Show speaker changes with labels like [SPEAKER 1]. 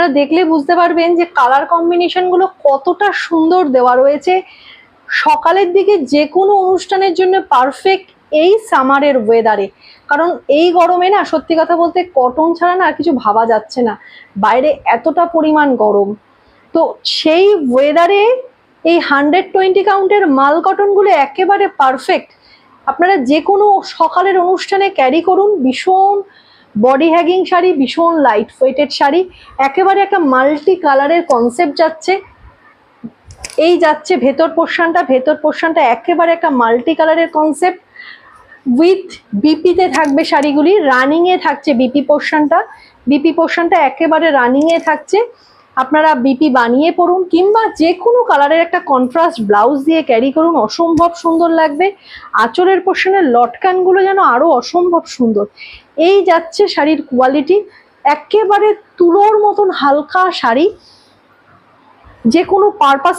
[SPEAKER 1] আপনারা দেখলে বুঝতে পারবেন যে কালার কম্বিনেশন গুলো কতটা সুন্দর দেওয়া রয়েছে। সকালের দিকে যে কোনো অনুষ্ঠানের জন্য পারফেক্ট এই সামারের ওয়েদারে। কারণ এই গরমে না সত্যি কথা বলতে কটন ছাড়া না আর কিছু ভাবা যাচ্ছে না, বাইরে এতটা পরিমাণ গরম। তো সেই ওয়েদারে এই 120 কাউন্টের মাল কটনগুলো একেবারে পারফেক্ট। আপনারা যে কোনো সকালের অনুষ্ঠানে ক্যারি করুন। ভীষণ বডি হ্যাগিং শাড়ি, ভীষণ লাইট ওয়েটেড শাড়ি, একেবারে একটা মাল্টি কালারের কনসেপ্ট যাচ্ছে। এই যাচ্ছে ভেতর পোর্শনটা একেবারে একটা মাল্টি কালারের কনসেপ্ট উইথ বিপিতে থাকবে শাড়িগুলি। রানিংয়ে থাকছে বিপি পোর্শনটা একেবারে রানিংয়ে থাকছে। আপনারা বিপি বানিয়ে পরুন কিংবা যে কোনো কালারের একটা কন্ট্রাস্ট ব্লাউজ দিয়ে ক্যারি করুন, অসম্ভব সুন্দর লাগবে। আঁচলের পোর্শনের লটকানগুলো যেন আরো অসম্ভব সুন্দর। এই যাচ্ছে শাড়ির কোয়ালিটি, একেবারে তুলোর মতন হালকা শাড়ি, যে কোনো পারপাস